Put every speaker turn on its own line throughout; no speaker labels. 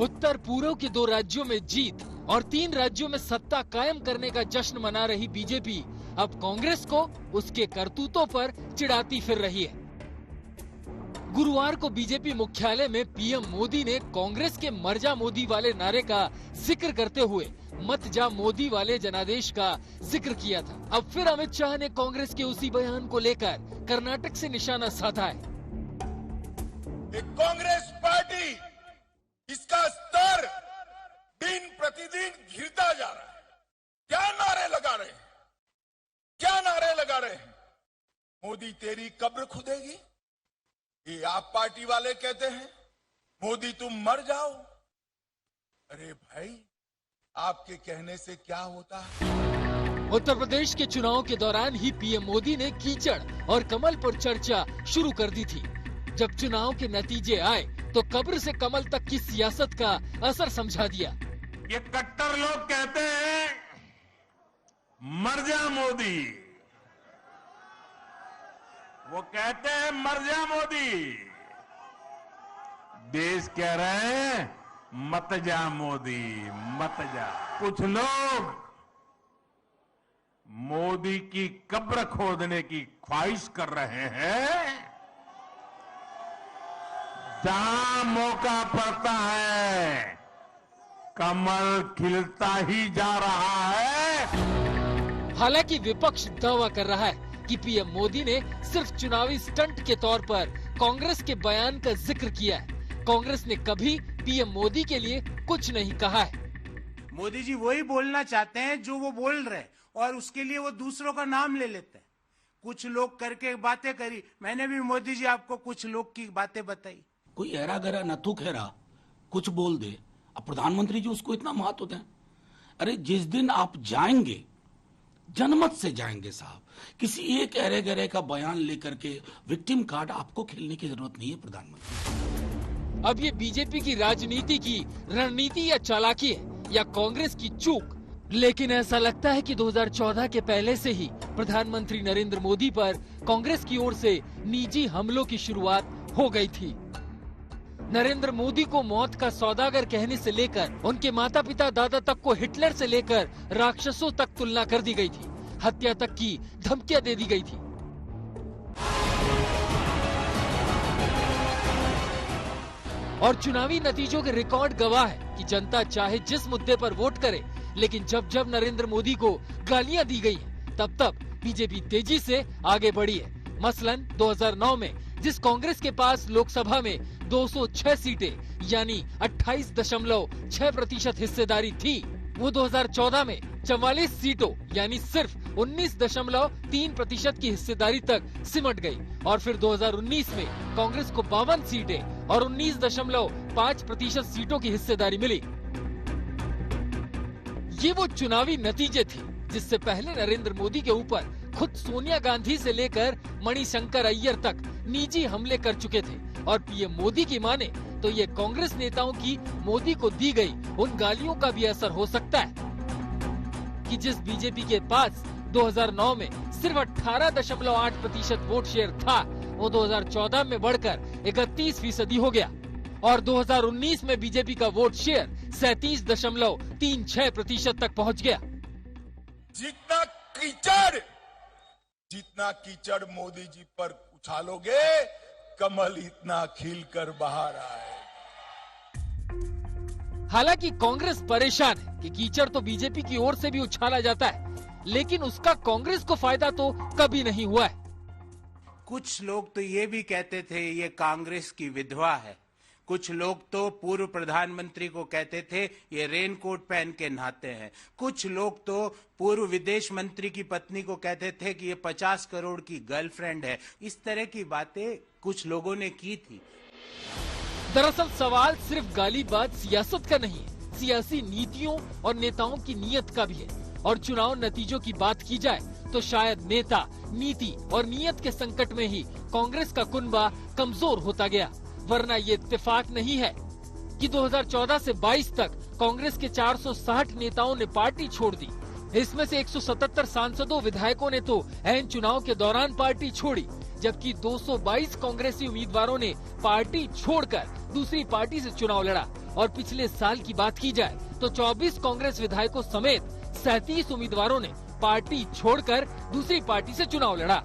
उत्तर पूर्व के 2 राज्यों में जीत और 3 राज्यों में सत्ता कायम करने का जश्न मना रही बीजेपी अब कांग्रेस को उसके करतूतों पर चिढ़ाती फिर रही है। गुरुवार को बीजेपी मुख्यालय में पीएम मोदी ने कांग्रेस के मर जा मोदी वाले नारे का जिक्र करते हुए मत जा मोदी वाले जनादेश का जिक्र किया था। अब फिर अमित शाह ने कांग्रेस के उसी बयान को लेकर कर्नाटक से निशाना साधा है।
कांग्रेस पार्टी इसका स्तर दिन प्रतिदिन गिरता जा रहा है। क्या नारे लगा रहे हैं, क्या नारे लगा रहे हैं? मोदी तेरी कब्र खुदेगी, ये आप पार्टी वाले कहते हैं। मोदी तुम मर जाओ। अरे भाई, आपके कहने से क्या होता है?
उत्तर प्रदेश के चुनाव के दौरान ही पीएम मोदी ने कीचड़ और कमल पर चर्चा शुरू कर दी थी। जब चुनाव के नतीजे आए तो कब्र से कमल तक की सियासत का असर समझा दिया।
ये कट्टर लोग कहते हैं मर जा मोदी, वो कहते हैं मर जा मोदी। देश कह रहे हैं मत जा मोदी, मत जा। कुछ लोग मोदी की कब्र खोदने की ख्वाहिश कर रहे हैं। जहां मौका पड़ता है कमल खिलता ही जा रहा है।
हालांकि विपक्ष दावा कर रहा है कि पीएम मोदी ने सिर्फ चुनावी स्टंट के तौर पर कांग्रेस के बयान का जिक्र किया है। कांग्रेस ने कभी पीएम मोदी के लिए कुछ नहीं कहा है।
मोदी जी वही बोलना चाहते हैं जो वो बोल रहे हैं और उसके लिए वो दूसरों का नाम ले लेते हैं। कुछ लोग करके बातें करी, मैंने भी मोदी जी आपको कुछ लोग की बातें बताई।
कोई एरा गरा नथु खेरा कुछ बोल दे, अब प्रधानमंत्री जी उसको इतना महत्व दें। अरे जिस दिन आप जाएंगे जनमत से जाएंगे साहब, किसी एक एरे गरे का बयान लेकर के विक्टिम कार्ड आपको खेलने की जरूरत नहीं है प्रधानमंत्री।
अब ये बीजेपी की राजनीति की रणनीति या चालाकी है या कांग्रेस की चूक, लेकिन ऐसा लगता है कि 2014 के पहले से ही प्रधानमंत्री नरेंद्र मोदी पर कांग्रेस की ओर से निजी हमलों की शुरुआत हो गई थी। नरेंद्र मोदी को मौत का सौदागर कहने से लेकर उनके माता पिता दादा तक को हिटलर से लेकर राक्षसों तक तुलना कर दी गई थी। हत्या तक की धमकियां दे दी गई थी। और चुनावी नतीजों के रिकॉर्ड गवाह है कि जनता चाहे जिस मुद्दे पर वोट करे, लेकिन जब जब नरेंद्र मोदी को गालियां दी गई हैं, तब तब बीजेपी तेजी से आगे बढ़ी है। मसलन 2009 में जिस कांग्रेस के पास लोकसभा में 206 सीटें यानी 28.6% हिस्सेदारी थी, वो 2014 में 44 सीटों यानी सिर्फ 19.3% की हिस्सेदारी तक सिमट गई। और फिर 2019 में कांग्रेस को 52 सीटें और 19.5% सीटों की हिस्सेदारी मिली। ये वो चुनावी नतीजे थे जिससे पहले नरेंद्र मोदी के ऊपर खुद सोनिया गांधी से लेकर मणिशंकर अय्यर तक निजी हमले कर चुके थे। और पीएम मोदी की माने तो ये कांग्रेस नेताओं की मोदी को दी गई उन गालियों का भी असर हो सकता है कि जिस बीजेपी के पास 2009 में सिर्फ 18.8% वोट शेयर था, वो 2014 में बढ़कर 31% हो गया। और 2019 में बीजेपी का वोट शेयर 37.36% तक पहुंच गया।
जितना कीचड़ मोदी जी पर उछालोगे, कमल इतना खिलकर बाहर आए।
हालांकि कांग्रेस परेशान है कि कीचड़ तो बीजेपी की ओर से भी उछाला जाता है, लेकिन उसका कांग्रेस को फायदा तो कभी नहीं हुआ है।
कुछ लोग तो ये भी कहते थे ये कांग्रेस की विधवा है। कुछ लोग तो पूर्व प्रधानमंत्री को कहते थे ये रेनकोट पहन के नहाते हैं। कुछ लोग तो पूर्व विदेश मंत्री की पत्नी को कहते थे कि ये 50 करोड़ की गर्लफ्रेंड है। इस तरह की बातें कुछ लोगों ने की थी।
दरअसल सवाल सिर्फ गालीबाज सियासत का नहीं है, सियासी नीतियों और नेताओं की नीयत का भी है। और चुनाव नतीजों की बात की जाए तो शायद नेता, नीति और नीयत के संकट में ही कांग्रेस का कुनबा कमजोर होता गया। वरना ये इत्तेफाक नहीं है कि 2014 से 22 तक कांग्रेस के 460 नेताओं ने पार्टी छोड़ दी। इसमें से 177 सांसदों विधायकों ने तो ऐन चुनाव के दौरान पार्टी छोड़ी, जबकि 222 कांग्रेसी उम्मीदवारों ने पार्टी छोड़कर दूसरी पार्टी से चुनाव लड़ा। और पिछले साल की बात की जाए तो 24 कांग्रेस विधायकों समेत 37 उम्मीदवारों ने पार्टी छोड़कर दूसरी पार्टी से चुनाव लड़ा।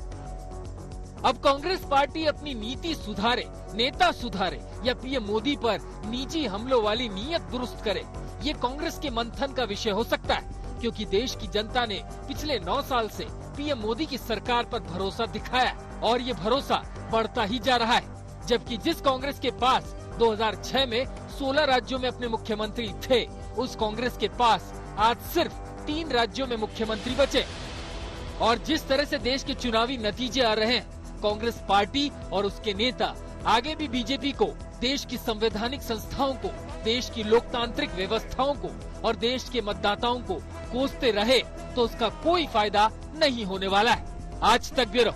अब कांग्रेस पार्टी अपनी नीति सुधारे, नेता सुधारे या पीएम मोदी पर निजी हमलों वाली नीयत दुरुस्त करे, ये कांग्रेस के मंथन का विषय हो सकता है, क्योंकि देश की जनता ने पिछले 9 साल से पीएम मोदी की सरकार पर भरोसा दिखाया और ये भरोसा बढ़ता ही जा रहा है। जबकि जिस कांग्रेस के पास 2006 में 16 राज्यों में अपने मुख्यमंत्री थे, उस कांग्रेस के पास आज सिर्फ 3 राज्यों में मुख्यमंत्री बचे। और जिस तरह से देश के चुनावी नतीजे आ रहे हैं, कांग्रेस पार्टी और उसके नेता आगे भी बीजेपी को, देश की संवैधानिक संस्थाओं को, देश की लोकतांत्रिक व्यवस्थाओं को और देश के मतदाताओं को कोसते रहे तो उसका कोई फायदा नहीं होने वाला है। आज तक ब्यूरो।